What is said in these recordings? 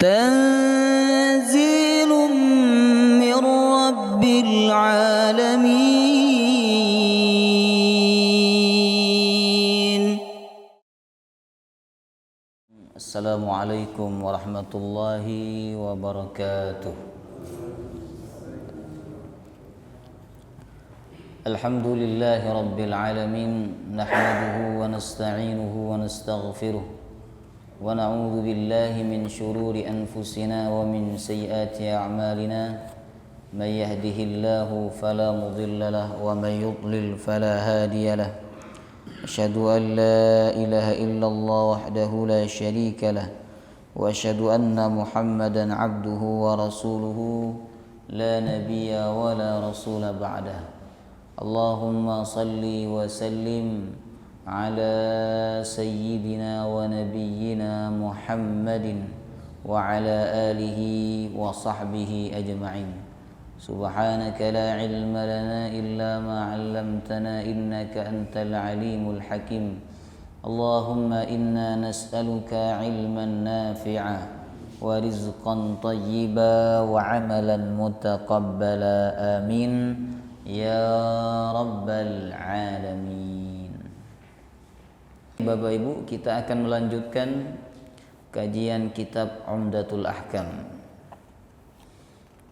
تنزيل من رب العالمين. السلام عليكم ورحمة الله وبركاته. الحمد لله رب العالمين، نحمده ونستعينه ونستغفره ونعوذ بالله من شرور أنفسنا ومن سيئات أعمالنا. من يهده الله فلا مضل له ومن يضلل فلا هادي له. أشهد أن لا إله إلا الله وحده لا شريك له، وأشهد أن محمدا عبده ورسوله لا نبي ولا رسول بعده. اللهم صل وسلم على سيدنا ونبينا محمد وعلى آله وصحبه أجمعين. سبحانك لا علم لنا إلا ما علمتنا إنك أنت العليم الحكيم. اللهم إنا نسألك علما نافعا ورزقا طيبا وعملا متقبلا، آمين ya rabbal alamin. Bapak Ibu, kita akan melanjutkan kajian kitab Umdatul Ahkam.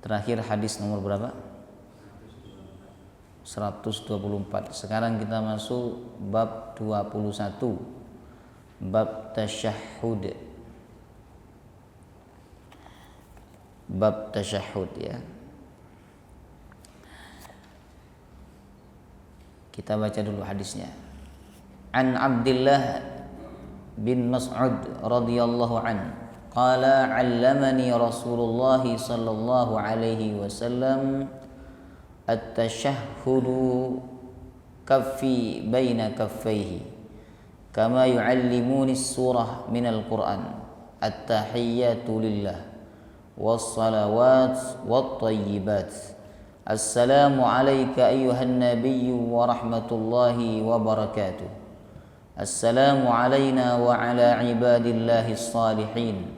Terakhir hadis nomor berapa? 124. Sekarang kita masuk bab 21, bab tasyahhud. Bab tasyahhud ya. Kita baca dulu hadisnya. An Abdullah bin Mas'ud radhiyallahu an qala 'allamani Rasulullah sallallahu alaihi wasallam at-tashahhudu kaffi baina kaffaihi kama yu'allimuni as-surah min al-Qur'an at-tahiyyatu lillah was-salawat wat-thayyibat. Assalamu alayka ayyuhan nabiyyu wa rahmatullahi wa barakatuh. Assalamu alayna wa ala ibadillahi salihin.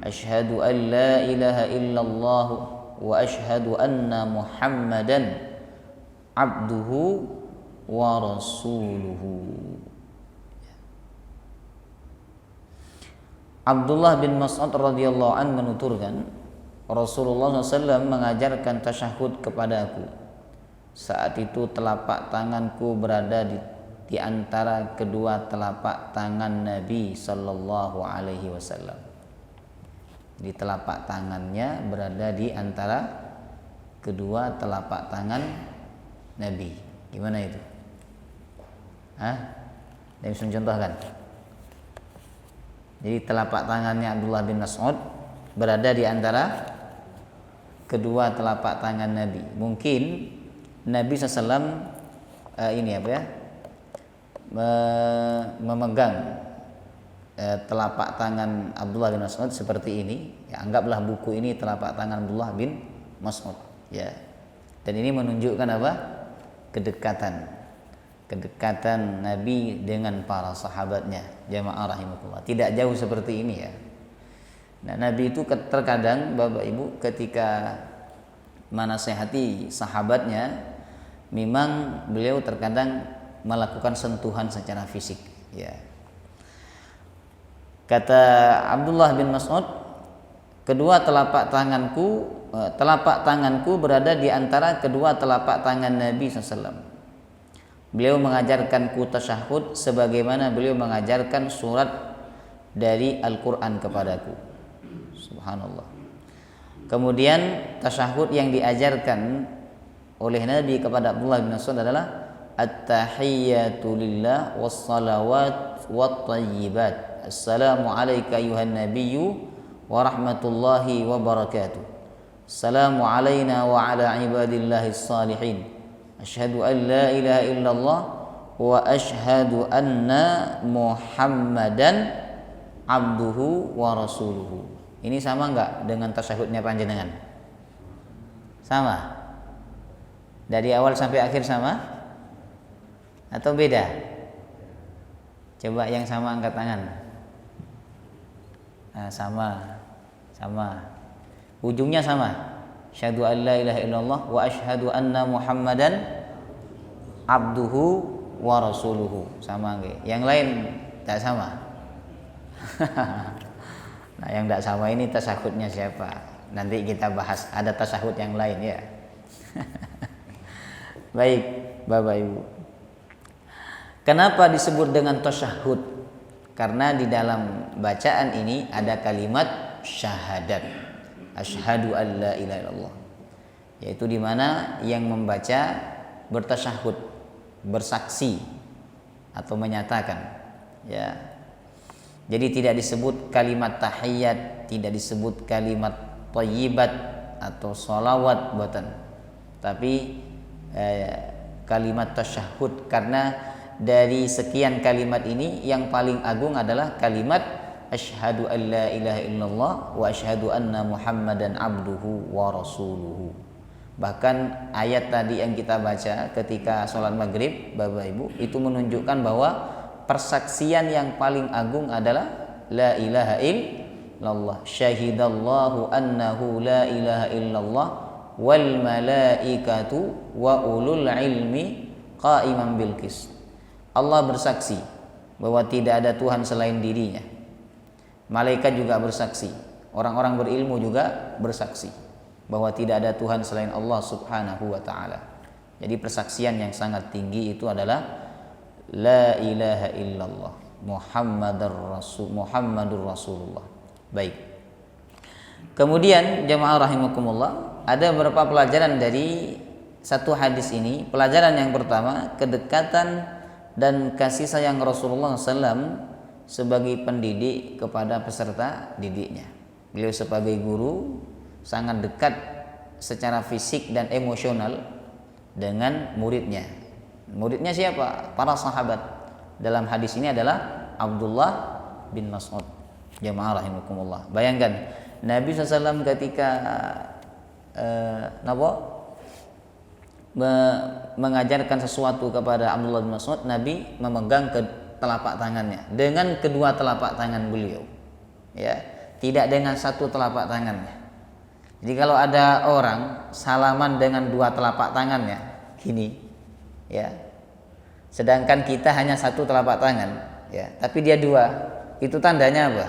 Ashhadu an la ilaha illallah wa ashhadu anna Muhammadan abduhu wa rasuluhu. Abdullah bin Mas'ud radhiyallahu an menuturkan, Rasulullah SAW mengajarkan tasyahud kepada aku. Saat itu telapak tanganku berada di antara kedua telapak tangan Nabi Sallallahu Alaihi Wasallam. Di telapak tangannya berada di antara kedua telapak tangan Nabi. Gimana itu? Saya bisa mencontohkan. Jadi telapak tangannya Abdullah bin Mas'ud berada di antara kedua telapak tangan Nabi. Mungkin Nabi SAW memegang telapak tangan Abdullah bin Mas'ud seperti ini. Ya, anggaplah buku ini telapak tangan Abdullah bin Mas'ud. Ya. Dan ini menunjukkan apa? Kedekatan Nabi dengan para sahabatnya. Jamaah rahimakumullah. Tidak jauh seperti ini ya. Nah, Nabi itu terkadang Bapak Ibu ketika menasehati sahabatnya, memang beliau terkadang melakukan sentuhan secara fisik ya. Kata Abdullah bin Mas'ud, kedua telapak tanganku berada di antara kedua telapak tangan Nabi SAW. Beliau mengajarkanku tasyahud sebagaimana beliau mengajarkan surat dari Al-Quran kepadaku. Subhanallah. Kemudian tasyahud yang diajarkan oleh Nabi kepada Abdullah bin Mas'ud adalah at-tahiyyatu lillah was-salawat wat-thayyibat. Assalamu alayka ayyuhan nabiyyu wa rahmatullahi wa barakatuh. Assalamu alayna wa ala ibadillahi salihin. Asyhadu an la ilaha illallah wa asyhadu anna Muhammadan abduhu wa rasuluhu. Ini sama enggak dengan tasyahudnya panjenengan? Sama? Dari awal sampai akhir sama? Atau beda? Coba yang sama angkat tangan. Nah, sama. Sama. Ujungnya sama. Asyhadu an la ilaha illallah wa asyhadu anna Muhammadan abduhu wa rasuluhu. Sama nggih. Yang lain tidak sama. Nah, yang tidak sama ini tasyahudnya siapa? Nanti kita bahas. Ada tasyahud yang lain ya. Baik, Bapak Ibu. Kenapa disebut dengan tasyahud? Karena di dalam bacaan ini ada kalimat syahadat. Asyhadu an la ilaha illallah. Yaitu di mana yang membaca bertasyahud, bersaksi atau menyatakan. Ya. Jadi tidak disebut kalimat tahiyat, tidak disebut kalimat thayyibat atau sholawat buatan. Tapi kalimat tasyahud, karena dari sekian kalimat ini yang paling agung adalah kalimat asyhadu an la ilaha illallah wa asyhadu anna Muhammadan abduhu wa rasuluhu. Bahkan ayat tadi yang kita baca ketika sholat maghrib, Bapak Ibu, itu menunjukkan bahwa persaksian yang paling agung adalah la ilaha illallah. Syahidallahu annahu la ilaha illallah wal malaikatu wa ulul ilmi qa'iman bil qist. Allah bersaksi bahwa tidak ada Tuhan selain dirinya. Malaikat juga bersaksi, orang-orang berilmu juga bersaksi bahwa tidak ada Tuhan selain Allah Subhanahu wa taala. Jadi persaksian yang sangat tinggi itu adalah la ilaha illallah Muhammadur Rasulullah. Baik. Kemudian jemaah rahimakumullah, ada beberapa pelajaran dari satu hadis ini. Pelajaran yang pertama, kedekatan dan kasih sayang Rasulullah SAW sebagai pendidik kepada peserta didiknya. Beliau sebagai guru sangat dekat secara fisik dan emosional dengan muridnya. Muridnya siapa? Para sahabat. Dalam hadis ini adalah Abdullah bin Mas'ud. Jamaah rahimakumullah. Bayangkan Nabi SAW ketika mengajarkan sesuatu kepada Abdullah bin Mas'ud, Nabi memegang ke telapak tangannya dengan kedua telapak tangan beliau, ya, tidak dengan satu telapak tangannya. Jadi kalau ada orang salaman dengan dua telapak tangannya gini, ya, sedangkan kita hanya satu telapak tangan, ya, tapi dia dua, itu tandanya apa?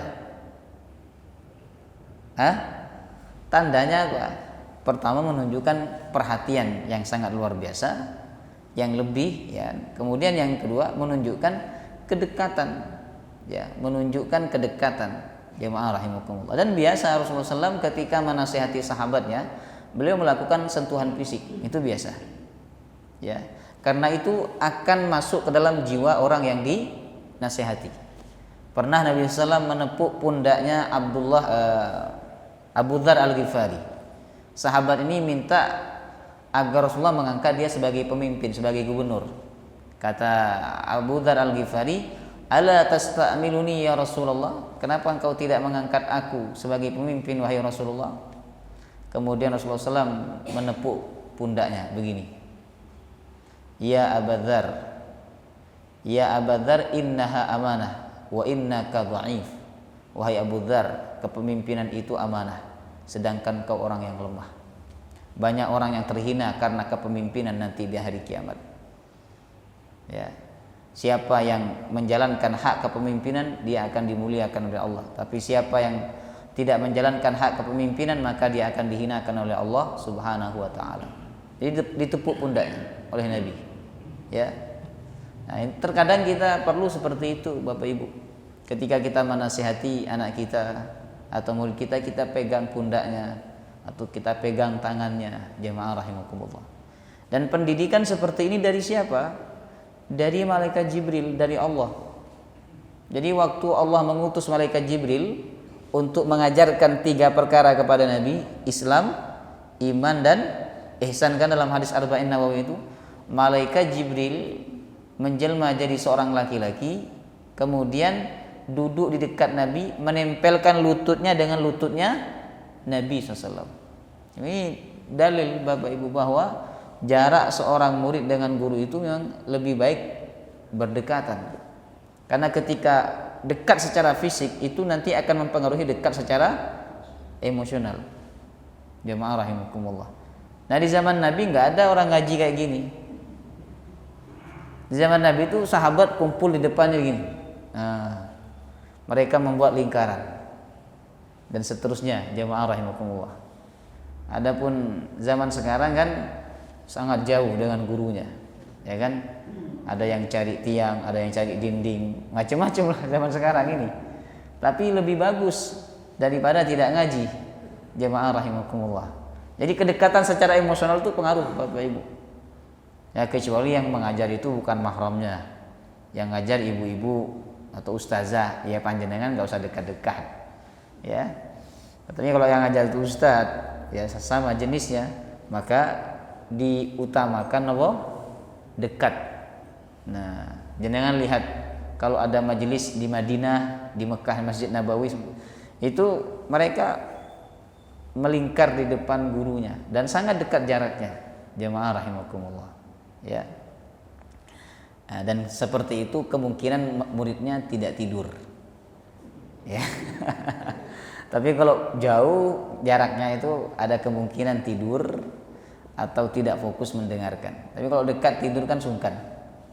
Tandanya apa? Pertama, menunjukkan perhatian yang sangat luar biasa, yang lebih, ya. Kemudian yang kedua, menunjukkan kedekatan, ya, menunjukkan kedekatan. Jemaah rahimakumullah. Dan biasa Rasulullah SAW ketika menasihati sahabatnya, beliau melakukan sentuhan fisik, itu biasa, ya, karena itu akan masuk ke dalam jiwa orang yang dinasihati. Pernah Nabi SAW menepuk pundaknya Abu Dzar Al-Ghifari. Sahabat ini minta agar Rasulullah mengangkat dia sebagai pemimpin, sebagai gubernur. Kata Abu Dzar Al-Ghifari, "Ala tasta'miluni ya Rasulullah? Kenapa engkau tidak mengangkat aku sebagai pemimpin wahai Rasulullah?" Kemudian Rasulullah SAW menepuk pundaknya begini. "Ya Abu Dzar, ya Abu Dzar, innaha amanah wa innaka dha'if." Wahai Abu Dzar, kepemimpinan itu amanah, sedangkan kau orang yang lemah. Banyak orang yang terhina karena kepemimpinan nanti di hari kiamat. Ya. Siapa yang menjalankan hak kepemimpinan, dia akan dimuliakan oleh Allah. Tapi siapa yang tidak menjalankan hak kepemimpinan, maka dia akan dihinakan oleh Allah Subhanahu wa taala. Jadi ditepuk pundaknya oleh Nabi. Ya. Nah, terkadang kita perlu seperti itu, Bapak Ibu. Ketika kita menasihati anak kita atau murid kita, kita pegang pundaknya atau kita pegang tangannya. Jemaah rahimakumullah. Dan pendidikan seperti ini dari siapa? Dari malaikat Jibril, dari Allah. Jadi waktu Allah mengutus malaikat Jibril untuk mengajarkan 3 perkara kepada Nabi, Islam, iman, dan ihsan, kan dalam hadis Arba'in Nawawi itu, malaikat Jibril menjelma jadi seorang laki-laki, kemudian duduk di dekat Nabi, menempelkan lututnya dengan lututnya Nabi SAW. Ini dalil Bapak Ibu bahwa jarak seorang murid dengan guru itu memang lebih baik berdekatan. Karena ketika dekat secara fisik itu nanti akan mempengaruhi dekat secara emosional. Jemaah rahimakumullah. Nah di zaman Nabi nggak ada orang ngaji kayak gini. Di zaman Nabi itu sahabat kumpul di depannya gini. Nah, mereka membuat lingkaran dan seterusnya. Jemaah rahimakumullah. Adapun zaman sekarang kan sangat jauh dengan gurunya, ya kan? Ada yang cari tiang, ada yang cari dinding, macam-macam lah zaman sekarang ini. Tapi lebih bagus daripada tidak ngaji. Jemaah rahimakumullah. Jadi kedekatan secara emosional itu pengaruh Bapak Ibu. Ya kecuali yang mengajar itu bukan mahramnya. Yang ngajar ibu-ibu atau ustazah, ya panjenengan enggak usah dekat-dekat. Ya. Katanya kalau yang ngajar itu ustaz, ya sama jenisnya, maka diutamakan apa? Dekat. Nah, jenengan lihat kalau ada majelis di Madinah, di Mekah, Masjid Nabawi, itu mereka melingkar di depan gurunya dan sangat dekat jaraknya. Jemaah rahimakumullah. Ya. Nah, dan seperti itu kemungkinan muridnya tidak tidur. Ya. Tapi kalau jauh jaraknya itu ada kemungkinan tidur atau tidak fokus mendengarkan. Tapi kalau dekat tidur kan sungkan.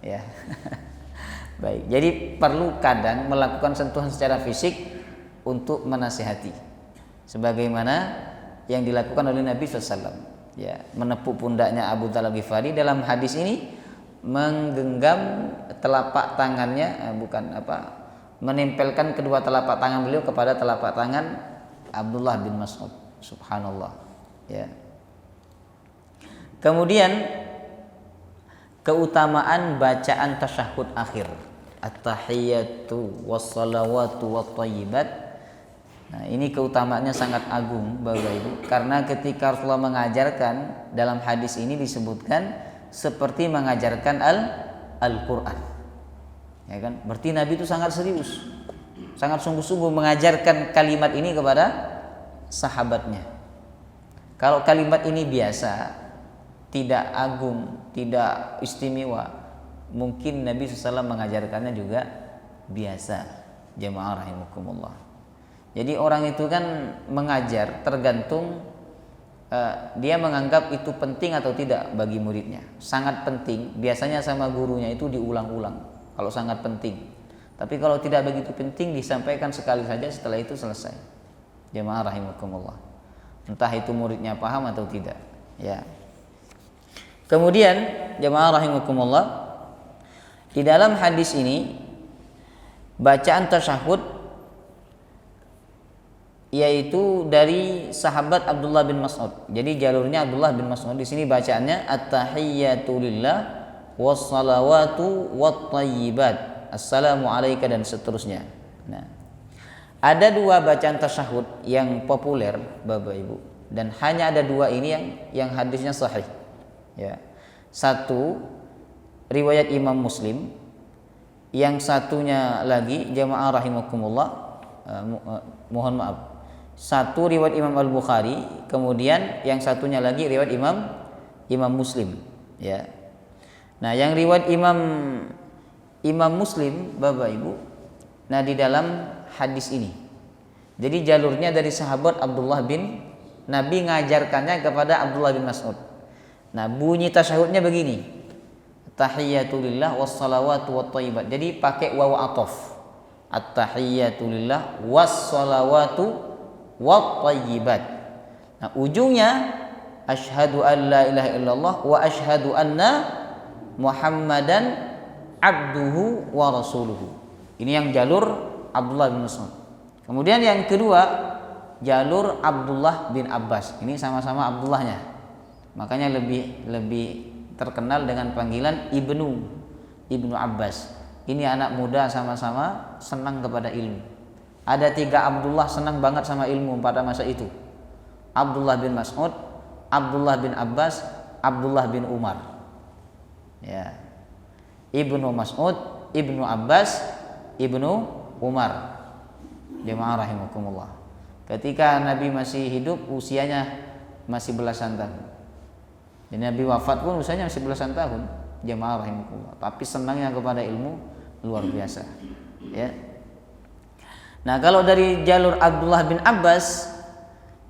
Ya. Baik. Jadi perlu kadang melakukan sentuhan secara fisik untuk menasihati. Sebagaimana yang dilakukan oleh Nabi SAW, ya, menepuk pundaknya Abu Dzar Al-Ghifari. Dalam hadis ini menggenggam telapak tangannya, menempelkan kedua telapak tangan beliau kepada telapak tangan Abdullah bin Mas'ud. Subhanallah. Ya. Kemudian keutamaan bacaan tasyahud akhir, at-tahiyyatu was-salawatu wat-thayyibat. Nah, ini keutamaannya sangat agung Bapak Ibu, karena ketika Rasulullah mengajarkan, dalam hadis ini disebutkan seperti mengajarkan Al-Qur'an. Ya kan? Berarti Nabi itu sangat serius, sangat sungguh-sungguh mengajarkan kalimat ini kepada sahabatnya. Kalau kalimat ini biasa, tidak agung, tidak istimewa, mungkin Nabi SAW mengajarkannya juga biasa. Jemaah rahimakumullah. Jadi orang itu kan mengajar tergantung dia menganggap itu penting atau tidak bagi muridnya. Sangat penting, biasanya sama gurunya itu diulang-ulang kalau sangat penting. Tapi kalau tidak begitu penting, disampaikan sekali saja, setelah itu selesai. Jemaah rahimakumullah. Entah itu muridnya paham atau tidak. Ya. Kemudian jemaah rahimakumullah, di dalam hadis ini bacaan tasyahud yaitu dari sahabat Abdullah bin Mas'ud. Jadi jalurnya Abdullah bin Mas'ud. Di sini bacaannya at-tahiyyatu lillah was-salawatu wat-thayyibat. Assalamu alayka dan seterusnya. Nah, ada dua bacaan tasyahud yang populer Bapak Ibu, dan hanya ada dua ini yang hadisnya sahih. Ya. Satu riwayat Imam Muslim, yang satunya lagi jamaah rahimakumullah, mohon maaf, satu riwayat Imam Al-Bukhari, kemudian yang satunya lagi riwayat Imam Muslim, ya. Nah, yang riwayat Imam Muslim Bapak Ibu, nah di dalam hadis ini, jadi jalurnya dari sahabat Abdullah bin, Nabi ngajarkannya kepada Abdullah bin Mas'ud. Nah, bunyi tasyahudnya begini, tahiyyatu lillah wassalawatu wathayyibat. Jadi pakai wawu ataf, at-tahiyyatu lillah wassalawatu wathayyibat. Nah, ujungnya asyhadu an la ilaha illallah wa asyhadu anna Muhammadan abduhu wa rasuluhu. Ini yang jalur Abdullah bin Mas'ud. Kemudian yang kedua jalur Abdullah bin Abbas. Ini sama-sama Abdullahnya, makanya lebih terkenal dengan panggilan Ibnu Abbas. Ini anak muda sama-sama senang kepada ilmu. Ada 3 Abdullah senang banget sama ilmu pada masa itu. Abdullah bin Mas'ud, Abdullah bin Abbas, Abdullah bin Umar. Ya. Ibnu Mas'ud, Ibnu Abbas, Ibnu Umar. Jemaah rahimakumullah. Ketika Nabi masih hidup, usianya masih belasan tahun. Dan Nabi wafat pun usianya masih belasan tahun. Jemaah rahimakumullah. Tapi senangnya kepada ilmu luar biasa. Ya. Nah, kalau dari jalur Abdullah bin Abbas,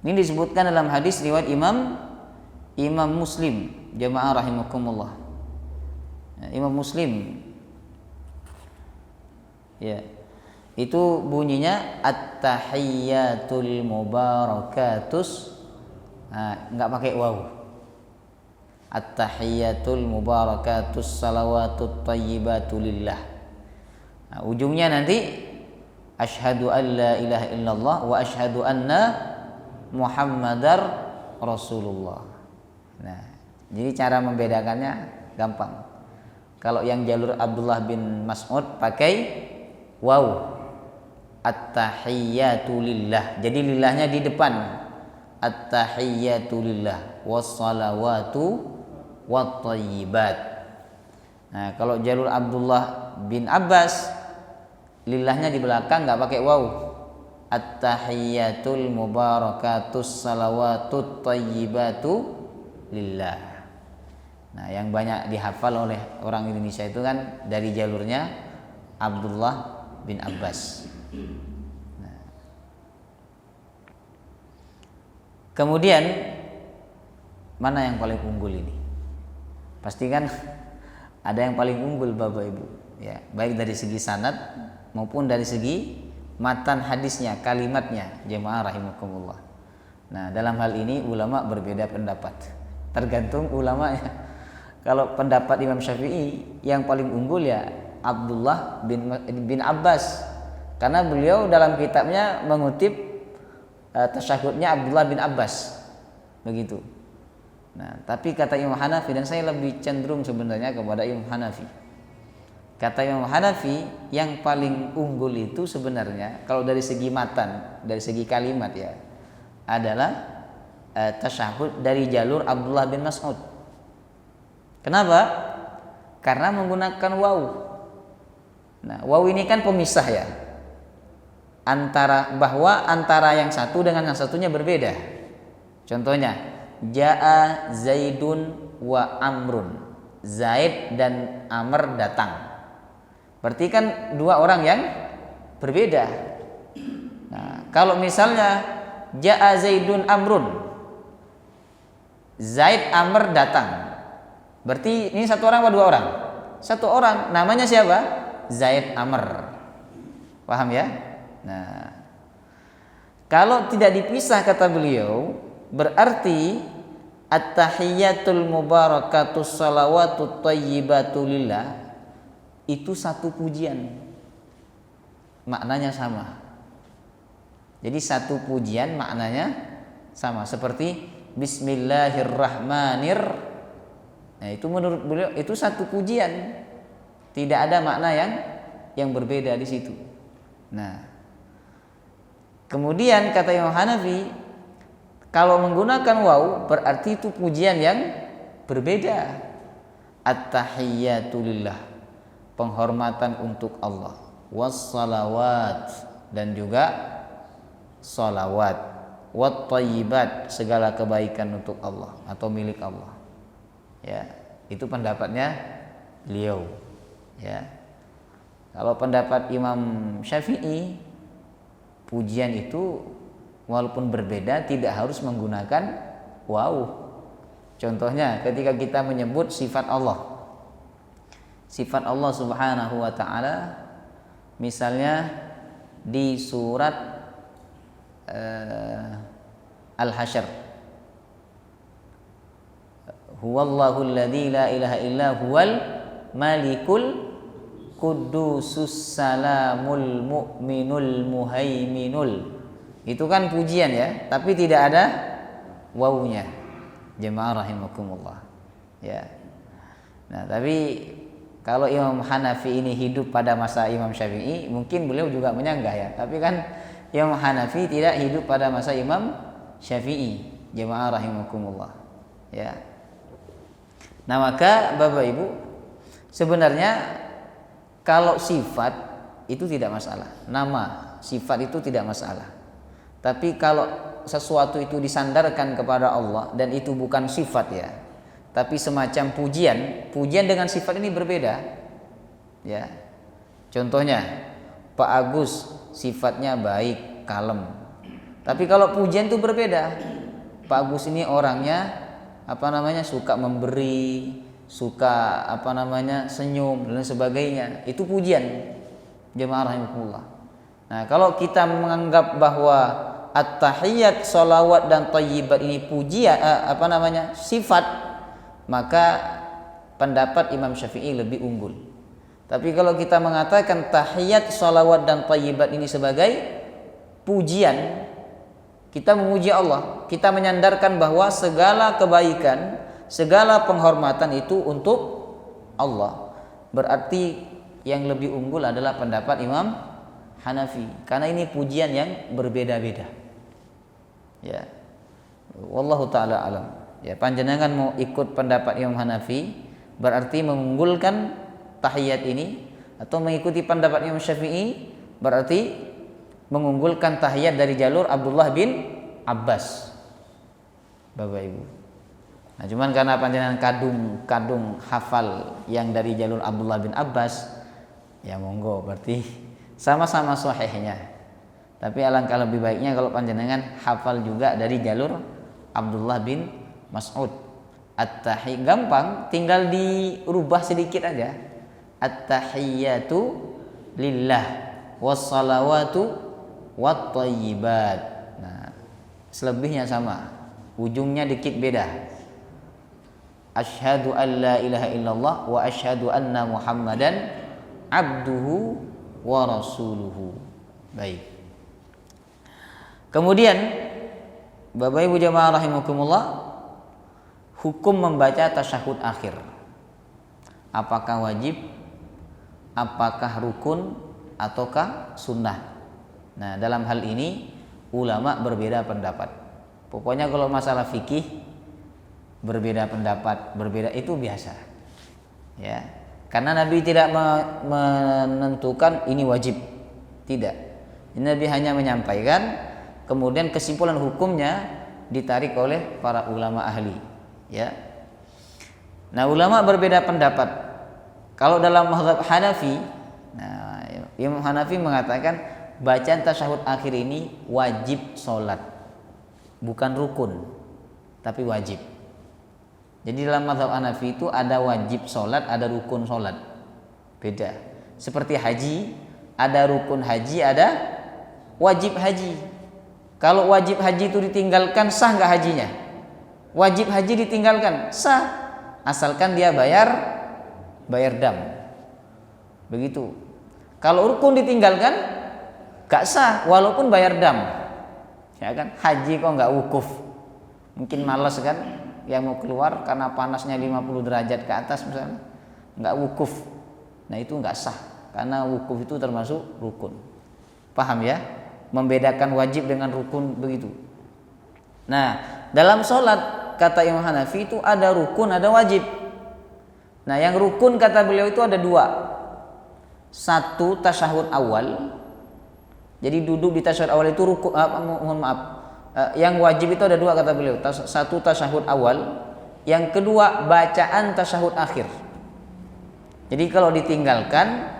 Ini disebutkan dalam hadis riwayat Imam Muslim, jamaah rahimakumullah. Imam Muslim. Ya. Itu bunyinya at-tahiyyatul mubarakatus. Enggak pakai waw. At-tahiyyatul mubarakatus salawatut thayyibatu lillah. Ujungnya nanti asyhadu an la ilaha illallah wa asyhadu anna Muhammadar Rasulullah. Nah, jadi cara membedakannya gampang. Kalau yang jalur Abdullah bin Mas'ud pakai waw, at-tahiyyatu lillah. Jadi lillahnya di depan. At-tahiyyatu lillah wassalawatu wattayyibat. Nah, kalau jalur Abdullah bin Abbas lillahnya di belakang, enggak pakai waw. At-tahiyyatul mubarakatus salawatut thayyibatu lillah. Nah, yang banyak dihafal oleh orang Indonesia itu kan dari jalurnya Abdullah bin Abbas. Nah. Kemudian mana yang paling unggul ini? Pasti kan ada yang paling unggul Bapak Ibu, ya, baik dari segi sanad maupun dari segi matan hadisnya, kalimatnya, jemaah rahimakumullah. Nah, dalam hal ini ulama berbeda pendapat. Tergantung ulamanya. Kalau pendapat Imam Syafi'i yang paling unggul ya Abdullah bin Abbas, karena beliau dalam kitabnya mengutip tasyahudnya Abdullah bin Abbas, begitu. Nah, tapi kata Imam Hanafi, dan saya lebih cenderung sebenarnya kepada Imam Hanafi. Kata Imam Hanafi yang paling unggul itu sebenarnya kalau dari segi matan, dari segi kalimat ya, adalah tasyahud dari jalur Abdullah bin Mas'ud. Kenapa? Karena menggunakan waw. Nah, waw ini kan pemisah ya. Bahwa antara yang satu dengan yang satunya berbeda. Contohnya, Ja'a Zaidun wa Amrun. Zaid dan Amr datang. Berarti kan dua orang yang berbeda. Nah, kalau misalnya Ja'a Zaidun Amrun, Zaid Amr datang, berarti ini satu orang atau dua orang? Satu orang. Namanya siapa? Zaid Amr. Paham ya? Nah, kalau tidak dipisah kata beliau, berarti at-tahiyyatul mubarakatus salawatut thayyibatu lillah itu satu pujian, maknanya sama. Jadi satu pujian maknanya sama, seperti Bismillahirrahmanirrahim. Nah, itu menurut beliau itu satu pujian, tidak ada makna yang berbeda di situ. Nah, kemudian kata Imam Hanafi, kalau menggunakan waw berarti itu pujian yang berbeda. At-tahiyyatu lillah, penghormatan untuk Allah, wassalawat, dan juga salawat, wat thayyibat, segala kebaikan untuk Allah atau milik Allah. Ya, itu pendapatnya beliau. Ya. Kalau pendapat Imam Syafi'i, pujian itu walaupun berbeda tidak harus menggunakan waw. Contohnya ketika kita menyebut sifat Allah. Sifat Allah Subhanahu wa taala misalnya di surat Al-Hasyr, huwallahu alladzi la ilaha illa huwal malikul qudusus salamul mu'minul muhaiminul. Itu kan pujian ya, tapi tidak ada wawunya. Jemaah rahimakumullah. Ya. Nah, tapi kalau Imam Hanafi ini hidup pada masa Imam Syafi'i, mungkin beliau juga menyanggah ya. Tapi kan Imam Hanafi tidak hidup pada masa Imam Syafi'i. Jemaah rahimakumullah. Ya. Nah, maka Bapak Ibu, sebenarnya kalau sifat itu tidak masalah. Nama, sifat itu tidak masalah. Tapi kalau sesuatu itu disandarkan kepada Allah dan itu bukan sifat ya, tapi semacam pujian dengan sifat ini berbeda. Ya. Contohnya, Pak Agus sifatnya baik, kalem. Tapi kalau pujian itu berbeda. Pak Agus ini orangnya suka memberi, suka senyum dan sebagainya. Itu pujian. Jemaah rahimakumullah. Nah, kalau kita menganggap bahwa at-tahiyyat, salawat dan thayyibat ini pujian sifat, maka pendapat Imam Syafi'i lebih unggul. Tapi kalau kita mengatakan tahiyyat, salawat dan thayyibat ini sebagai pujian, kita memuji Allah, kita menyandarkan bahwa segala kebaikan, segala penghormatan itu untuk Allah. Berarti yang lebih unggul adalah pendapat Imam Hanafi, karena ini pujian yang berbeda-beda. Ya, wallahu taala alam. Ya, panjenengan mau ikut pendapat Imam Hanafi berarti mengunggulkan tahiyat ini, atau mengikuti pendapat Imam Syafi'i berarti mengunggulkan tahiyat dari jalur Abdullah bin Abbas. Bapak Ibu. Nah, cuman karena panjenengan kadung hafal yang dari jalur Abdullah bin Abbas, ya monggo, berarti sama-sama sahihnya. Tapi alangkah lebih baiknya kalau panjenengan hafal juga dari jalur Abdullah bin Mas'ud. At-tahiyat gampang, tinggal dirubah sedikit aja. At-tahiyyatu lillah wassalawatu wattayyibat. Nah, selebihnya sama. Ujungnya dikit beda. Asyhadu an la ilaha illallah wa asyhadu anna Muhammadan abduhu wa rasuluhu. Baik. Kemudian Bapak Ibu jamaah rahimakumullah, hukum membaca tasyahud akhir. Apakah wajib? Apakah rukun ataukah sunnah? Nah, dalam hal ini ulama berbeda pendapat. Pokoknya kalau masalah fikih berbeda pendapat, berbeda itu biasa. Ya. Karena Nabi tidak menentukan ini wajib. Tidak. Nabi hanya menyampaikan, kemudian kesimpulan hukumnya ditarik oleh para ulama ahli. Ya. Nah, ulama berbeda pendapat. Kalau dalam mazhab Hanafi, nah, Imam Hanafi mengatakan bacaan tasyahud akhir ini wajib sholat, bukan rukun, tapi wajib. Jadi dalam mazhab Hanafi itu ada wajib sholat, ada rukun sholat, beda. Seperti haji, ada rukun haji, ada wajib haji. Kalau wajib haji itu ditinggalkan, sah nggak hajinya? Wajib haji ditinggalkan, sah, asalkan dia bayar dam. Begitu. Kalau rukun ditinggalkan, nggak sah, walaupun bayar dam. Ya kan? Haji kok nggak wukuf? Mungkin malas kan? Yang mau keluar karena panasnya 50 derajat ke atas misalnya, nggak wukuf. Nah, itu nggak sah, karena wukuf itu termasuk rukun. Paham ya? Membedakan wajib dengan rukun begitu. Nah, dalam sholat kata Imam Hanafi itu ada rukun, ada wajib. Nah, yang rukun kata beliau itu ada dua. Satu, tasyahud awal. Jadi duduk di tasyahud awal itu rukun. Yang wajib itu ada dua kata beliau. Satu, tasyahud awal. Yang kedua, bacaan tasyahud akhir. Jadi kalau ditinggalkan,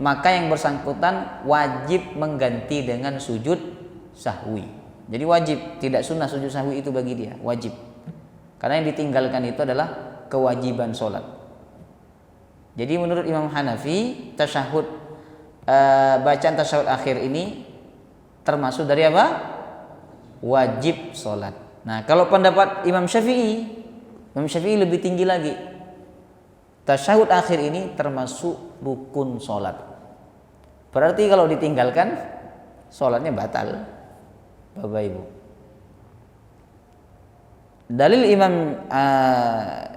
maka yang bersangkutan wajib mengganti dengan sujud sahwi. Jadi wajib, tidak sunnah sujud sahwi itu bagi dia, wajib. Karena yang ditinggalkan itu adalah kewajiban sholat. Jadi menurut Imam Hanafi, bacaan tasyahud akhir ini termasuk dari apa? Wajib sholat. Nah, kalau pendapat Imam Syafi'i lebih tinggi lagi. Tasyahud akhir ini termasuk rukun sholat. Berarti kalau ditinggalkan, sholatnya batal. Bapak Ibu. Dalil Imam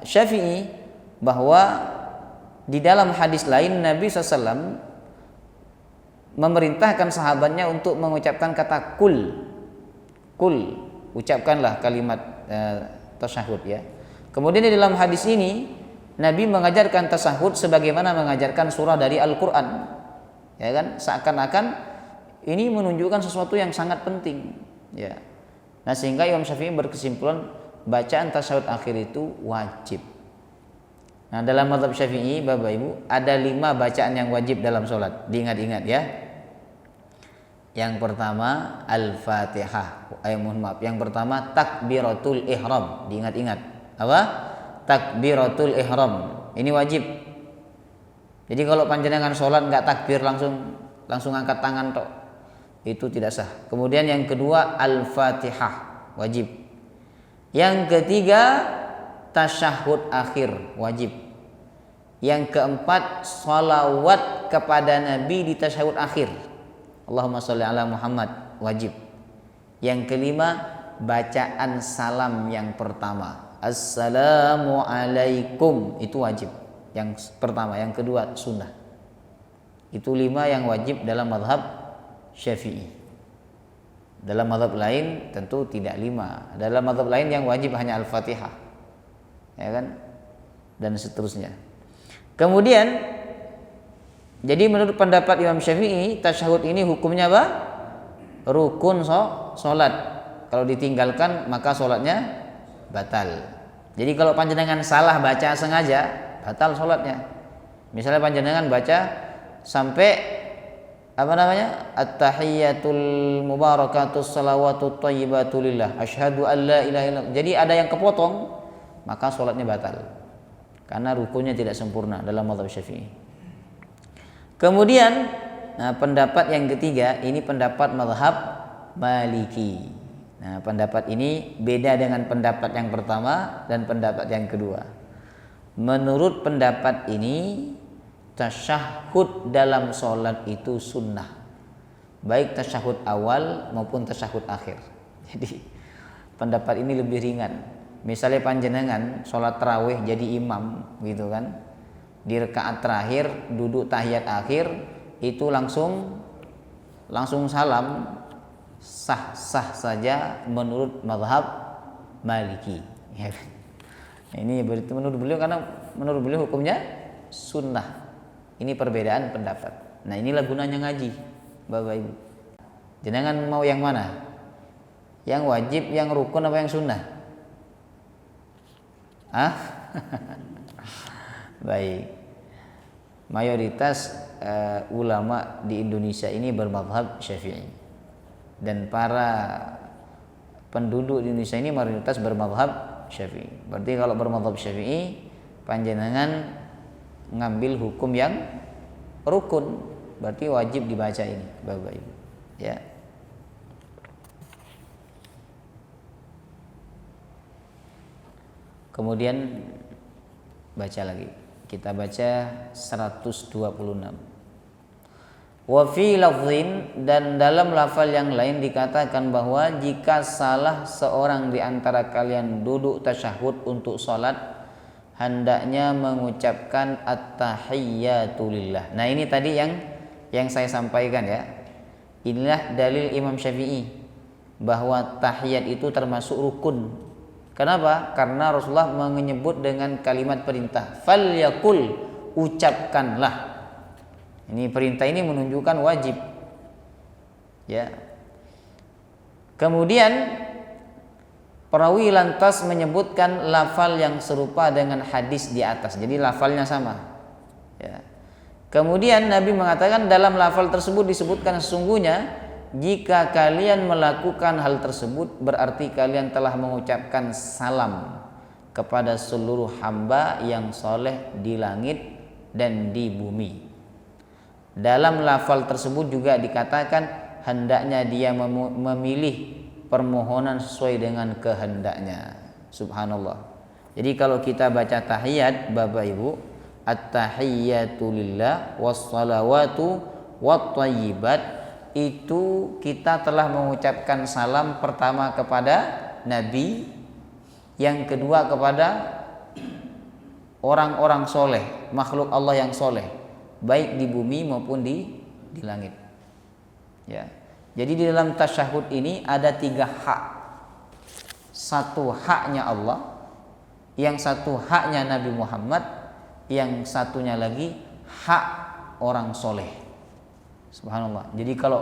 Syafi'i bahwa di dalam hadis lain Nabi SAW memerintahkan sahabatnya untuk mengucapkan kata kul, ucapkanlah kalimat tasyahud ya. Kemudian di dalam hadis ini Nabi mengajarkan tasyahud sebagaimana mengajarkan surah dari Al-Quran, ya kan? Seakan-akan ini menunjukkan sesuatu yang sangat penting, ya. Nah, sehingga Imam Syafi'i berkesimpulan bacaan tasyahud akhir itu wajib. Nah, dalam mazhab Syafi'i, Bapak Ibu, ada 5 bacaan yang wajib dalam sholat. Diingat-ingat ya. Yang pertama Al-Fatihah. Mohon maaf. Yang pertama takbiratul ihram. Diingat-ingat. Apa? Takbiratul ihram. Ini wajib. Jadi kalau panjenengan sholat nggak takbir langsung angkat tangan tok, itu tidak sah. Kemudian yang kedua Al-Fatihah, wajib. Yang ketiga tasyahud akhir, wajib. Yang keempat sholawat kepada Nabi di tasyahud akhir. Allahumma sholli ala Muhammad, wajib. Yang kelima bacaan salam yang pertama, Assalamualaikum, itu wajib. Yang pertama, yang kedua sunnah. Itu 5 yang wajib dalam mazhab Syafi'i. Dalam mazhab lain tentu tidak 5. Dalam mazhab lain yang wajib hanya Al-Fatihah, ya kan, dan seterusnya. Kemudian jadi menurut pendapat Imam Syafi'i, tasyahud ini hukumnya apa? Rukun sholat. Kalau ditinggalkan maka sholatnya batal. Jadi kalau panjenengan salah baca sengaja, batal sholatnya. Misalnya panjenengan baca sampai At-tahiyyatul mubarakatus salawatut thayyibatu lillah asyhadu an la ilaha illallah. Jadi ada yang kepotong, maka sholatnya batal. Karena rukunnya tidak sempurna dalam mazhab Syafi'i. Kemudian pendapat yang ketiga, ini pendapat mazhab Maliki. Nah, pendapat ini beda dengan pendapat yang pertama dan pendapat yang kedua. Menurut pendapat ini, tasyahud dalam sholat itu sunnah, baik tasyahud awal maupun tasyahud akhir. Jadi pendapat ini lebih ringan. Misalnya panjenengan sholat tarawih jadi imam gitu kan, di rakaat terakhir duduk tahiyat akhir itu langsung salam, sah saja menurut mazhab Maliki, ya. Ini berarti menurut beliau, karena menurut beliau hukumnya sunnah. Ini perbedaan pendapat. Nah, inilah gunanya ngaji, Bapak Ibu. Jenengan mau yang mana? Yang wajib, yang rukun, apa yang sunnah? Baik. Mayoritas ulama di Indonesia ini bermadzhab Syafi'i. Dan para penduduk di Indonesia ini mayoritas bermadzhab Syafi'i. Berarti kalau bermadzhab Syafi'i, panjenengan ngambil hukum yang rukun, berarti wajib dibaca ini, Bapak Ibu, ya. Kemudian baca lagi. Kita baca 126. Wa fi lafzin, dan dalam lafal yang lain dikatakan bahwa jika salah seorang di antara kalian duduk tasyahud untuk salat, hendaknya mengucapkan at-tahiyyatu lillah. Nah, ini tadi yang saya sampaikan, ya. Inilah dalil Imam Syafi'i bahwa tahiyat itu termasuk rukun. Kenapa? Karena Rasulullah menyebut dengan kalimat perintah, falyakul, ucapkanlah. Ini perintah ini menunjukkan wajib, ya. Kemudian perawi lantas menyebutkan lafal yang serupa dengan hadis di atas. Jadi lafalnya sama, ya. Kemudian Nabi mengatakan dalam lafal tersebut disebutkan sesungguhnya jika kalian melakukan hal tersebut berarti kalian telah mengucapkan salam kepada seluruh hamba yang soleh di langit dan di bumi. Dalam lafal tersebut juga dikatakan hendaknya dia memilih permohonan sesuai dengan kehendaknya. Subhanallah. Jadi kalau kita baca tahiyat, Bapak Ibu, at-tahiyyatu lillah was-salawatu wat-thayyibat, itu kita telah mengucapkan salam pertama kepada Nabi, yang kedua kepada orang-orang soleh, makhluk Allah yang soleh, baik di bumi maupun di langit, ya. Jadi di dalam tasyahud ini ada 3 hak. Satu haknya Allah, yang satu haknya Nabi Muhammad, yang satunya lagi hak orang soleh. Subhanallah. Jadi kalau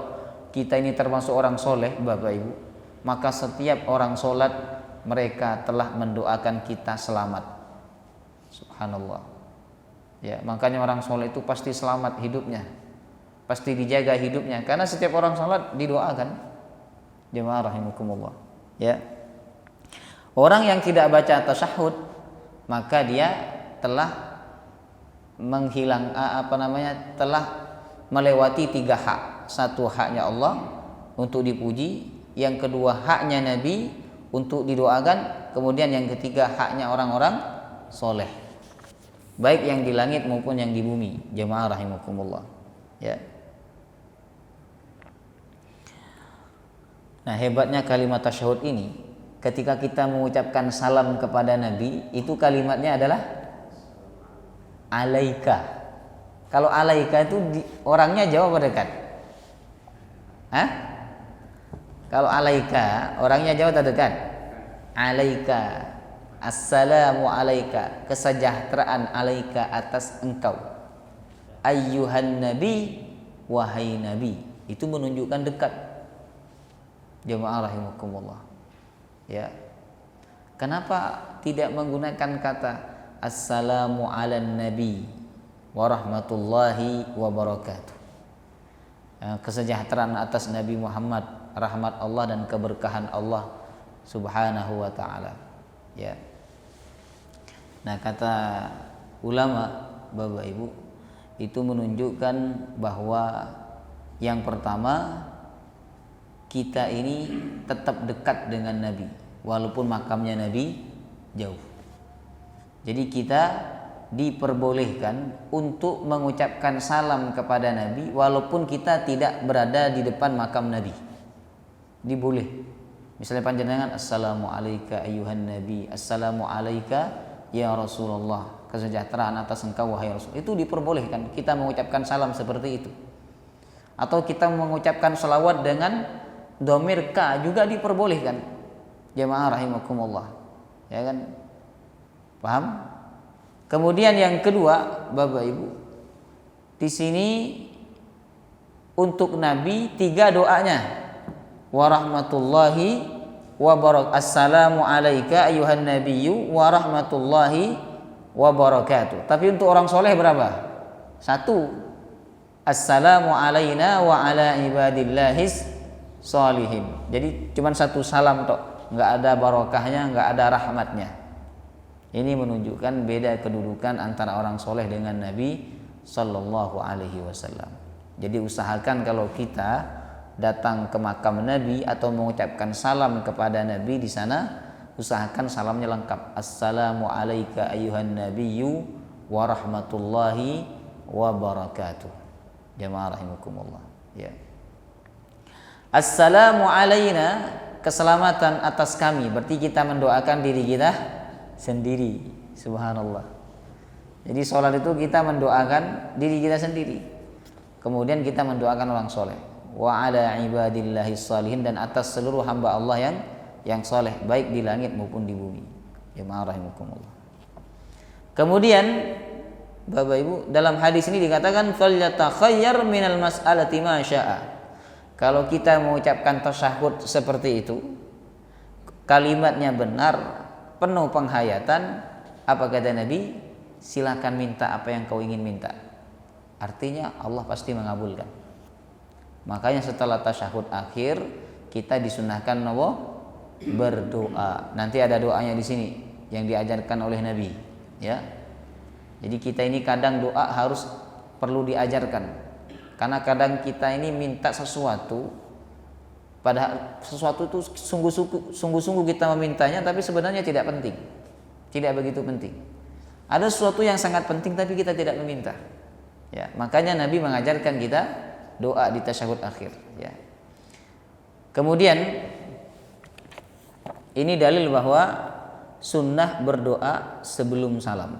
kita ini termasuk orang soleh, Bapak Ibu, maka setiap orang solat mereka telah mendoakan kita selamat. Subhanallah. Ya, makanya orang soleh itu pasti selamat hidupnya. pasti dijaga hidupnya, karena setiap orang salat didoakan. Jemaah rahimakumullah, ya. Orang yang tidak baca tasyahud, maka dia telah telah melewati 3 hak. Satu, haknya Allah untuk dipuji, yang kedua haknya Nabi untuk didoakan, kemudian yang ketiga haknya orang-orang soleh, baik yang di langit maupun yang di bumi. Jemaah rahimakumullah, ya. Nah, hebatnya kalimat tasyahud ini, ketika kita mengucapkan salam kepada Nabi, itu kalimatnya adalah alaika. Kalau alaika itu orangnya jauh apa dekat? Hah? Kalau alaika orangnya jauh atau dekat? Alaika, assalamu alaika, kesejahteraan alaika atas engkau, ayyuhan nabi, wahai nabi. Itu menunjukkan dekat. Jemaah rahimakumullah, ya. Kenapa tidak menggunakan kata assalamu ala nabi wa rahmatullahi wa barakatuh, kesejahteraan atas Nabi Muhammad, rahmat Allah dan keberkahan Allah subhanahu wa ta'ala, ya. Nah, kata ulama, Bapak Ibu, itu menunjukkan bahwa yang pertama, kita ini tetap dekat dengan Nabi walaupun makamnya Nabi jauh. Jadi kita diperbolehkan untuk mengucapkan salam kepada Nabi walaupun kita tidak berada di depan makam Nabi. Diboleh. Misalnya panjenengan, assalamu alayka ayyuhan nabi, assalamu alayka ya Rasulullah, kesejahteraan atas engkau wahai Rasul. Itu diperbolehkan kita mengucapkan salam seperti itu. Atau kita mengucapkan salawat dengan dhamir ka juga diperbolehkan. Jemaah rahimakumullah, ya kan? Paham? Kemudian yang kedua, Bapak Ibu, di sini untuk Nabi 3 doanya. Wa rahmatullahi wa barakatuh. Assalamu alayka ayyuhan nabiyyu wa rahmatullahi wa barakatuh. Tapi untuk orang soleh berapa? 1. Assalamu alayna wa ala ibadillahis sholihin. Jadi cuma 1 salam tok, nggak ada barokahnya, nggak ada rahmatnya. Ini menunjukkan beda kedudukan antara orang soleh dengan Nabi Sallallahu Alaihi Wasallam. Jadi usahakan kalau kita datang ke makam Nabi atau mengucapkan salam kepada Nabi di sana, usahakan salamnya lengkap. Assalamu alayka ayyuhan nabiyyu wa rahmatullahi wa barakatuh. Jamaah rahimakumullah, ya. Assalamu alayna, keselamatan atas kami, berarti kita mendoakan diri kita sendiri. Subhanallah. Jadi sholat itu kita mendoakan diri kita sendiri, kemudian kita mendoakan orang soleh. Wa ala ibadillahis sholihin, dan atas seluruh hamba Allah yang soleh, baik di langit maupun di bumi. Jemaah rahimakumullah. Kemudian Bapak Ibu, dalam hadis ini dikatakan falyatakhayyar minal mas'alati ma syaa. Kalau kita mengucapkan tasyahud seperti itu, kalimatnya benar, penuh penghayatan, apa kata Nabi? Silakan minta apa yang kau ingin minta. Artinya Allah pasti mengabulkan. Makanya setelah tasyahud akhir, kita disunahkan berdoa. Nanti ada doanya di sini yang diajarkan oleh Nabi, ya. Jadi kita ini kadang doa harus perlu diajarkan. Karena kadang kita ini minta sesuatu, padahal sesuatu itu sungguh-sungguh kita memintanya, tapi sebenarnya tidak penting, tidak begitu penting. Ada sesuatu yang sangat penting tapi kita tidak meminta. Ya, makanya Nabi mengajarkan kita doa di tasyahud akhir. Ya. Kemudian ini dalil bahwa sunnah berdoa sebelum salam,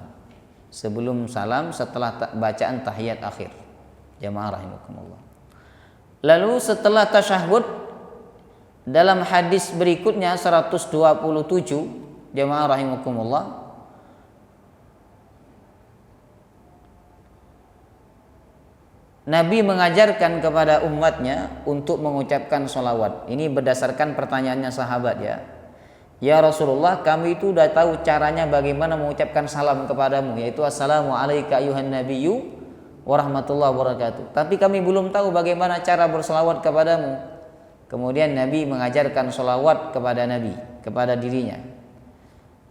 setelah bacaan tahiyat akhir. Jamaah rahimakumullah. Lalu setelah tasyahud, dalam hadis berikutnya 127, jamaah rahimakumullah, Nabi mengajarkan kepada umatnya untuk mengucapkan sholawat. Ini berdasarkan pertanyaannya sahabat, ya. Ya Rasulullah, kami itu sudah tahu caranya bagaimana mengucapkan salam kepadamu, yaitu assalamu alayka ayyuhan nabiyyu warahmatullahi wabarakatuh. Tapi kami belum tahu bagaimana cara berselawat kepadamu. Kemudian Nabi mengajarkan selawat kepada dirinya.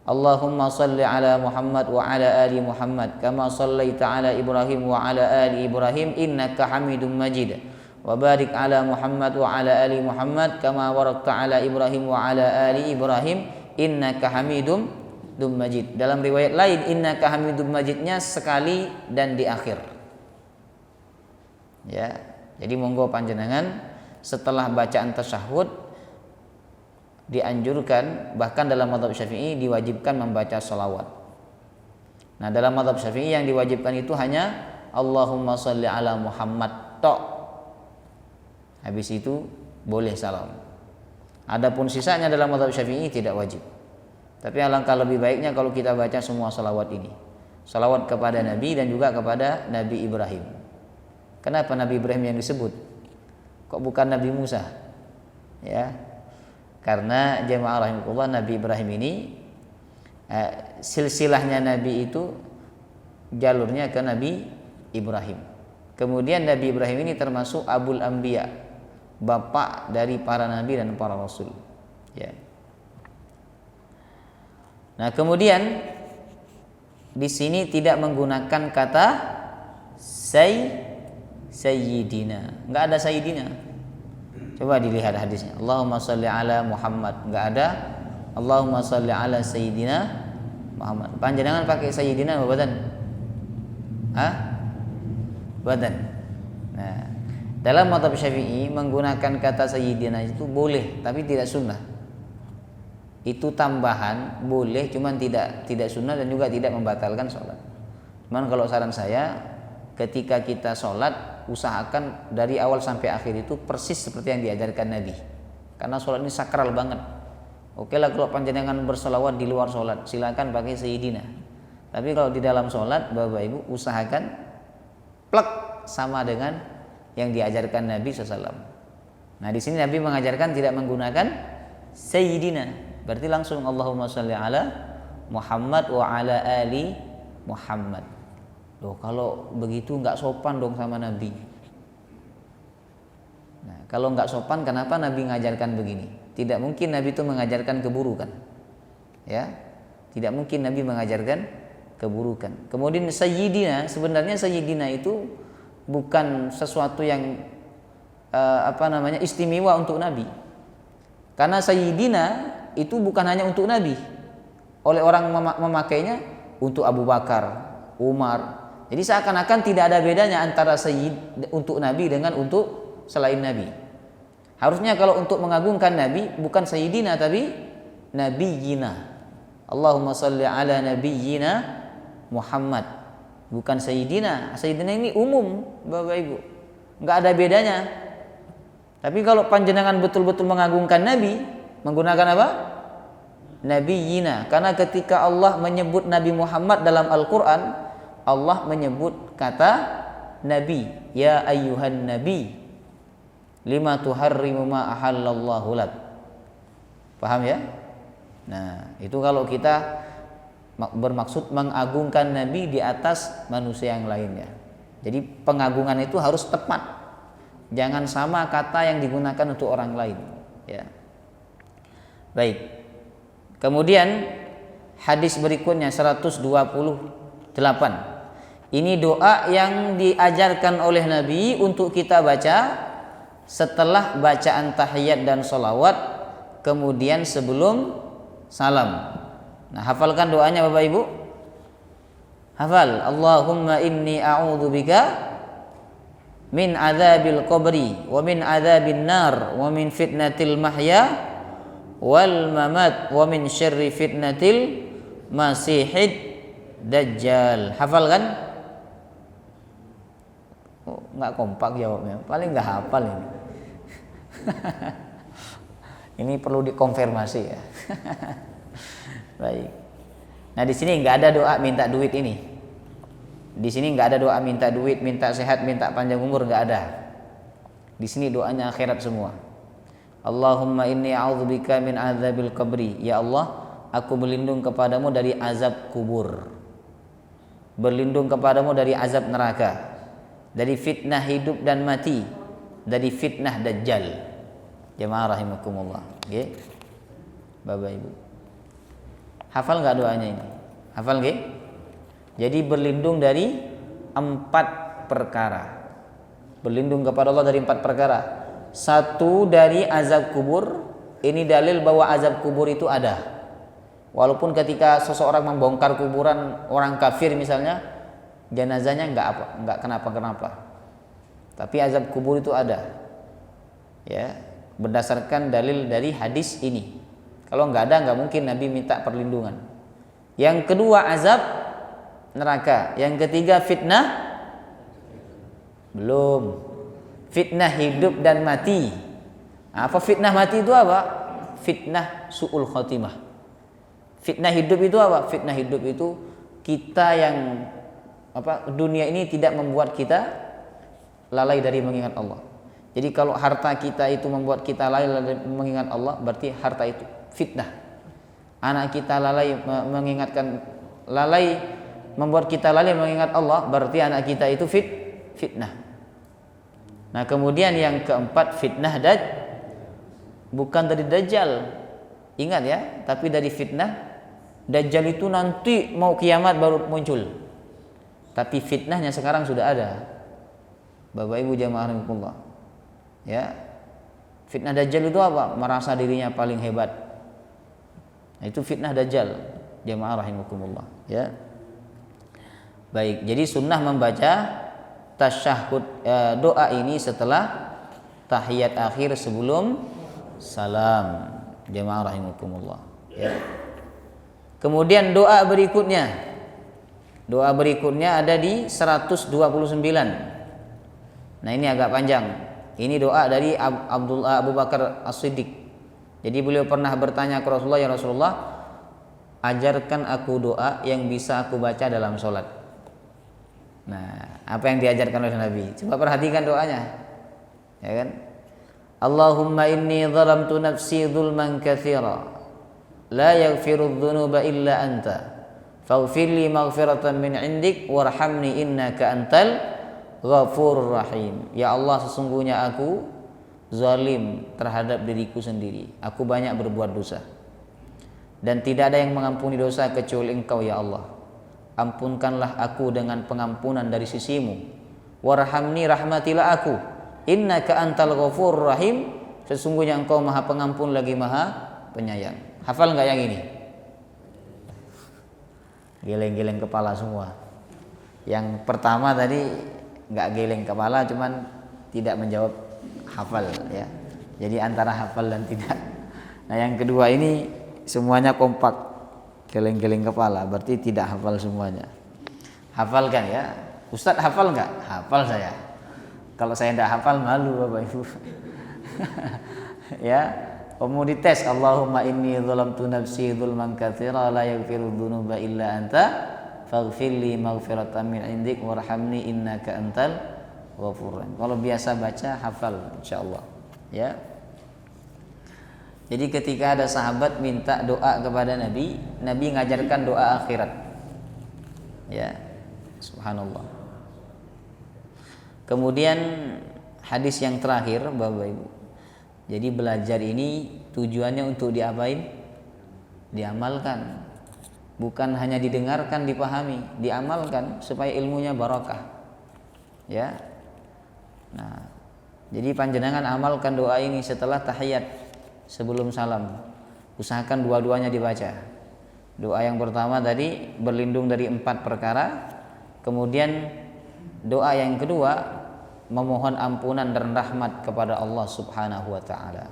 Allahumma salli ala Muhammad wa ala ali Muhammad kama sallaita ala Ibrahim wa ala ali Ibrahim innaka Hamidum Majid. Wa barik ala Muhammad wa ala ali Muhammad kama barakta ala Ibrahim wa ala ali Ibrahim innaka Hamidum Majid. Dalam riwayat lain innaka Hamidum Majidnya sekali dan di akhir. Ya, jadi monggo panjenengan setelah bacaan tasyahud dianjurkan, bahkan dalam mazhab Syafi'i diwajibkan membaca salawat. Nah, dalam mazhab Syafi'i yang diwajibkan itu hanya Allahumma sholli ala Muhammad tok. Habis itu boleh salam. Adapun sisanya dalam mazhab Syafi'i tidak wajib. Tapi alangkah lebih baiknya kalau kita baca semua salawat ini. Salawat kepada Nabi dan juga kepada Nabi Ibrahim. Kenapa Nabi Ibrahim yang disebut? Kok bukan Nabi Musa? Ya. Karena jemaah rahimahullah, Nabi Ibrahim ini silsilahnya Nabi itu jalurnya ke Nabi Ibrahim. Kemudian Nabi Ibrahim ini termasuk Abul Anbiya, bapak dari para nabi dan para rasul. Ya. Nah, kemudian di sini tidak menggunakan kata sayyidina, enggak ada sayyidina. Coba dilihat hadisnya. Allahumma sholli ala Muhammad, enggak ada. Allahumma sholli ala sayyidina Muhammad. Panjenengan pakai sayyidina apa badan? Badan. Nah, dalam mazhab Syafi'i menggunakan kata sayyidina itu boleh, tapi tidak sunnah. Itu tambahan, boleh, cuman tidak sunnah dan juga tidak membatalkan sholat. Cuman kalau saran saya, ketika kita sholat, usahakan dari awal sampai akhir itu persis seperti yang diajarkan Nabi. Karena sholat ini sakral banget. Oke lah kalau panjenengan bersolawat di luar sholat, silakan pakai sayyidina. Tapi kalau di dalam sholat, Bapak Ibu usahakan plek sama dengan yang diajarkan Nabi SAW. Nah, di sini Nabi mengajarkan tidak menggunakan sayyidina. Berarti langsung Allahumma sholli ala Muhammad wa ala ali Muhammad. Loh, kalau begitu nggak sopan dong sama Nabi. Nah, kalau nggak sopan, kenapa Nabi mengajarkan begini? Tidak mungkin Nabi itu mengajarkan keburukan. Ya, tidak mungkin Nabi mengajarkan keburukan. Kemudian sayyidina, sebenarnya sayyidina itu bukan sesuatu yang istimewa untuk Nabi. Karena sayyidina itu bukan hanya untuk Nabi. Oleh orang memakainya untuk Abu Bakar, Umar. Jadi seakan-akan tidak ada bedanya antara sayyid untuk Nabi dengan untuk selain Nabi. Harusnya kalau untuk mengagungkan Nabi bukan sayyidina tapi nabiyina. Allahumma sholli ala nabiyyina Muhammad. Bukan sayyidina. Sayyidina ini umum, Bapak Ibu. Enggak ada bedanya. Tapi kalau panjenengan betul-betul mengagungkan Nabi, menggunakan apa? Nabiyina. Karena ketika Allah menyebut Nabi Muhammad dalam Al-Qur'an, Allah menyebut kata Nabi, ya ayyuhan nabi lima tuharrimu ma ahallallahu lak. Paham ya? Nah, itu kalau kita bermaksud mengagungkan Nabi di atas manusia yang lainnya. Jadi pengagungan itu harus tepat. Jangan sama kata yang digunakan untuk orang lain, ya. Baik. Kemudian hadis berikutnya 128. Ini doa yang diajarkan oleh Nabi untuk kita baca setelah bacaan tahiyat dan sholawat, kemudian sebelum salam. Nah, hafalkan doanya Bapak Ibu. Hafal. Allahumma inni a'udzubika min adzabil qabri wa min adzabin nar wa min fitnatil mahya wal mamat wa min syarri fitnatil masihid dajjal. Hafal kan? Oh, nggak kompak jawabnya, paling nggak hafal ini. Ini perlu dikonfirmasi ya. Baik. Nah, di sini nggak ada doa minta duit ini. Di sini nggak ada doa minta duit, minta sehat, minta panjang umur, nggak ada. Di sini doanya akhirat semua. Allahumma inni a'udzubika min adzabil qabri. Ya Allah, aku berlindung kepadamu dari azab kubur. Berlindung kepadamu dari azab neraka. dari fitnah hidup dan mati, dari fitnah dajjal. Jemaah rahimakumullah. Nggih. Bapak Ibu. Hafal enggak doanya ini? Hafal nggih? Jadi berlindung dari 4 perkara. Berlindung kepada Allah dari 4 perkara. 1 dari azab kubur. Ini dalil bahwa azab kubur itu ada. Walaupun ketika seseorang membongkar kuburan orang kafir misalnya, jenazahnya enggak kenapa-kenapa. Tapi azab kubur itu ada. Ya, berdasarkan dalil dari hadis ini. Kalau enggak ada, enggak mungkin Nabi minta perlindungan. Yang kedua azab neraka. Yang ketiga fitnah, belum. Fitnah hidup dan mati. Apa fitnah mati itu apa? Fitnah su'ul khotimah. Fitnah hidup itu apa? Fitnah hidup itu kita yang dunia ini tidak membuat kita lalai dari mengingat Allah. Jadi kalau harta kita itu membuat kita lalai dari mengingat Allah, berarti harta itu fitnah. Anak kita membuat kita lalai mengingat Allah, berarti anak kita itu fitnah. Nah, kemudian yang keempat fitnah bukan dari dajjal. Ingat ya, tapi dari fitnah. Dajjal itu nanti mau kiamat baru muncul. Tapi fitnahnya sekarang sudah ada. Bapak Ibu jamaah rahimakumullah. Ya. Fitnah dajjal itu apa? Merasa dirinya paling hebat. Nah, itu fitnah dajjal. Jamaah rahimakumullah, ya. Baik, jadi sunnah membaca tasyahud doa ini setelah tahiyat akhir sebelum salam. Jamaah rahimakumullah, ya. Kemudian doa berikutnya ada di 129. Nah, ini agak panjang. Ini doa dari Abu Bakar As-Siddiq. Jadi beliau pernah bertanya ke Rasulullah, ya Rasulullah, ajarkan aku doa yang bisa aku baca dalam sholat. Nah, apa yang diajarkan oleh Nabi? Coba perhatikan doanya, ya kan? Allahumma inni zalamtu nafsi zulman katsira, la yaghfiru dzunuba illa anta, faghfirli maghfiratan min indik warhamni innaka antal ghafurur rahim. Ya Allah, sesungguhnya aku zalim terhadap diriku sendiri. Aku banyak berbuat dosa. Dan tidak ada yang mengampuni dosa kecuali Engkau ya Allah. Ampunkanlah aku dengan pengampunan dari sisimu. Warhamni, rahmatilah aku. Innaka antal ghafurur rahim. Sesungguhnya Engkau Maha Pengampun lagi Maha Penyayang. Hafal enggak yang ini? Geleng-geleng kepala semua. Yang pertama tadi enggak geleng kepala, cuman tidak menjawab hafal, ya. Jadi antara hafal dan tidak. Nah, yang kedua ini semuanya kompak, geleng-geleng kepala, berarti tidak hafal semuanya. Hafalkan ya. Ustadz hafal enggak? Hafal saya. Kalau saya tidak hafal malu Bapak Ibu. Ya, mau dites. Allahumma inni zalamtu nafsi zulman katsira la yaghfiru dzunuba illa anta faghfirli maghfiratan min indik warhamni innaka antal ghafurur rahim. Kalau biasa baca hafal insyaallah, ya. Jadi ketika ada sahabat minta doa kepada Nabi, Nabi ngajarkan doa akhirat. Ya. Subhanallah. Kemudian hadis yang terakhir Bapak Ibu. Jadi belajar ini tujuannya untuk diapain? Diamalkan. Bukan hanya didengarkan, dipahami, diamalkan supaya ilmunya barokah. Ya. Nah, jadi panjenengan amalkan doa ini setelah tahiyat sebelum salam. Usahakan dua-duanya dibaca. Doa yang pertama tadi berlindung dari 4 perkara. Kemudian doa yang kedua memohon ampunan dan rahmat kepada Allah Subhanahu wa taala.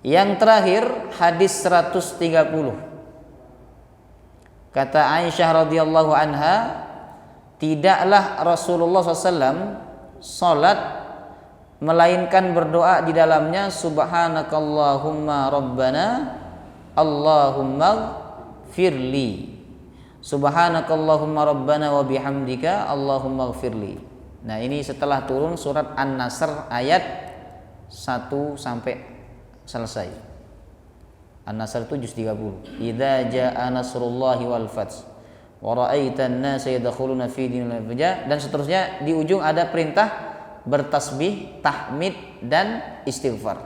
Yang terakhir hadis 130. Kata Aisyah radhiyallahu anha, tidaklah Rasulullah SAW salat melainkan berdoa di dalamnya subhanakallahumma rabbana Allahumma firli, subhanakallahumma rabbana wa bihamdika Allahumma gfirli. Nah, ini setelah turun surat An-Nasr ayat 1 sampai selesai. An-Nasr itu juz 30. Idza jaa nasrullahi wal fath wa ra'aitan nasa yadkhuluna fi dinil afwaja, dan seterusnya. Di ujung ada perintah bertasbih, tahmid dan istighfar.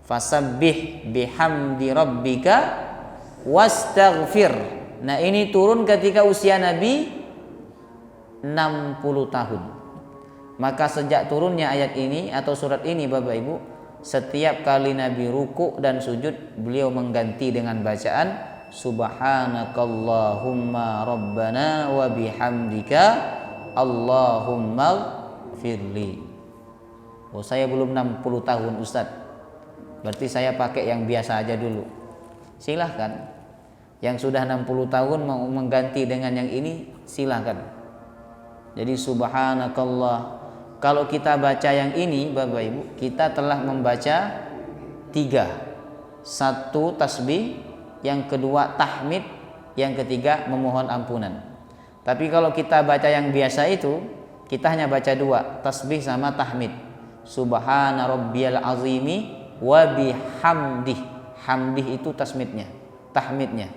Fasabbih bihamdi rabbika wastaghfir. Nah, ini turun ketika usia Nabi 60 tahun. Maka sejak turunnya ayat ini atau surat ini Bapak Ibu, setiap kali Nabi ruku dan sujud, beliau mengganti dengan bacaan Subhanakallahumma rabbana wa bihamdika Allahumma firli. Oh, saya belum 60 tahun Ustaz, berarti saya pakai yang biasa aja dulu. Silahkan. Yang sudah 60 tahun mau mengganti dengan yang ini, silahkan. Jadi subhanakallah. Kalau kita baca yang ini Bapak Ibu, kita telah membaca 3. 1 tasbih, yang kedua tahmid, yang ketiga memohon ampunan. Tapi kalau kita baca yang biasa itu, kita hanya baca 2, tasbih sama tahmid. Subhana rabbiyal azimi wa bihamdih. Hamdih itu tasmidnya, tahmidnya.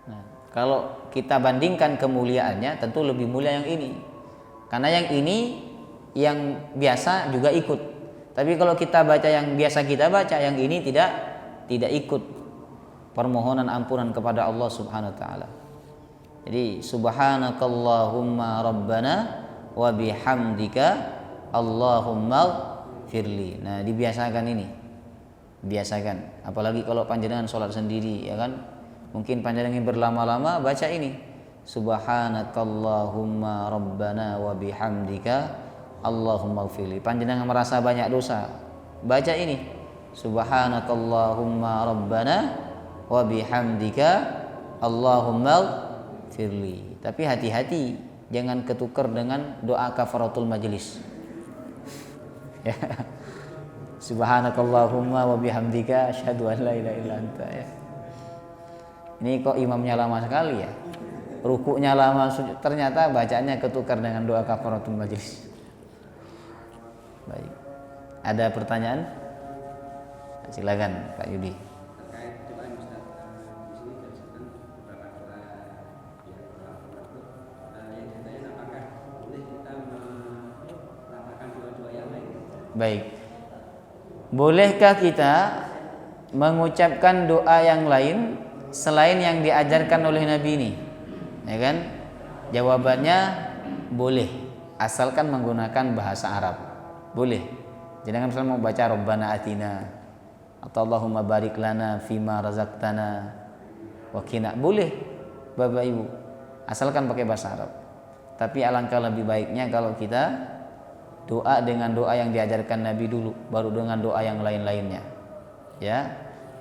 Nah, kalau kita bandingkan kemuliaannya, tentu lebih mulia yang ini. Karena yang ini yang biasa juga ikut. Tapi kalau kita baca yang biasa kita baca, yang ini tidak ikut permohonan ampunan kepada Allah Subhanahu wa taala. Jadi subhanakallahumma rabbana wa bihamdika Allahumma firli. Nah, dibiasakan ini. Biasakan. Apalagi kalau panjenengan sholat sendiri, ya kan? Mungkin panjenengan ingin berlama-lama, baca ini. Subhanakallahumma rabbana wa bihamdika Allahumma firli. Panjenengan merasa banyak dosa, baca ini. Subhanakallahumma rabbana wa bihamdika Allahumma firli. Tapi hati-hati, jangan ketukar dengan doa kafaratul majlis. Ya. Subhanakallahumma wa bihamdika asyhadu an la ilaha illa anta. Ya. Ini kok imamnya lama sekali ya. Rukuknya lama, ternyata bacanya ketukar dengan doa kafaratul majlis. Baik. Ada pertanyaan? Silakan Pak Yudi. Terkait doa Ustaz, di sini disebutkan beberapa doa, yang ditanya apakah boleh kita melafalkan doa-doa yang lain? Baik. Bolehkah kita mengucapkan doa yang lain selain yang diajarkan oleh Nabi ini? Ya kan? Jawabannya boleh, asalkan menggunakan bahasa Arab. Boleh. Jangan misalnya mau baca Rabbana atina atau Allahumma barik lana fima razaqtana wa qina. Boleh Bapak Ibu, asalkan pakai bahasa Arab. Tapi alangkah lebih baiknya kalau kita doa dengan doa yang diajarkan Nabi dulu, baru dengan doa yang lain-lainnya. Ya.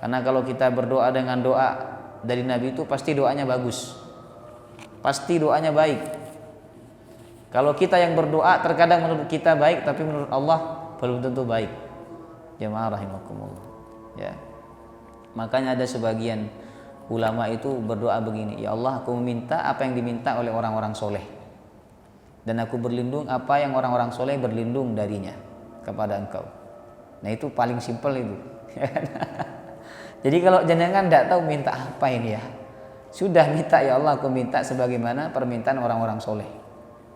Karena kalau kita berdoa dengan doa dari Nabi itu pasti doanya bagus. Pasti doanya baik. Kalau kita yang berdoa terkadang menurut kita baik, tapi menurut Allah belum tentu baik. Jamaah rahimakumullah. Ya. Makanya ada sebagian ulama itu berdoa begini, ya Allah, aku meminta apa yang diminta oleh orang-orang soleh, dan aku berlindung apa yang orang-orang soleh berlindung darinya kepada Engkau. Nah, itu paling simpel itu. Jadi kalau jenengan tidak tahu minta apa ini ya, sudah minta, ya Allah aku minta sebagaimana permintaan orang-orang soleh.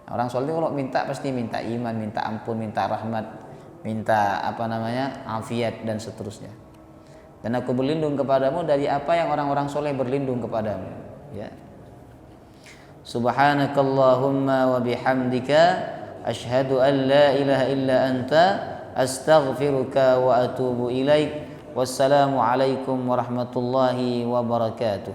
Orang soleh kalau minta pasti minta iman, minta ampun, minta rahmat, minta afiat dan seterusnya. Dan aku berlindung kepadamu dari apa yang orang-orang soleh berlindung kepadamu. Ya. Subhanakallahumma wa bihamdika asyhadu an la ilaha illa anta astaghfiruka wa atubu ilaik. Wassalamu alaikum warahmatullahi wabarakatuh.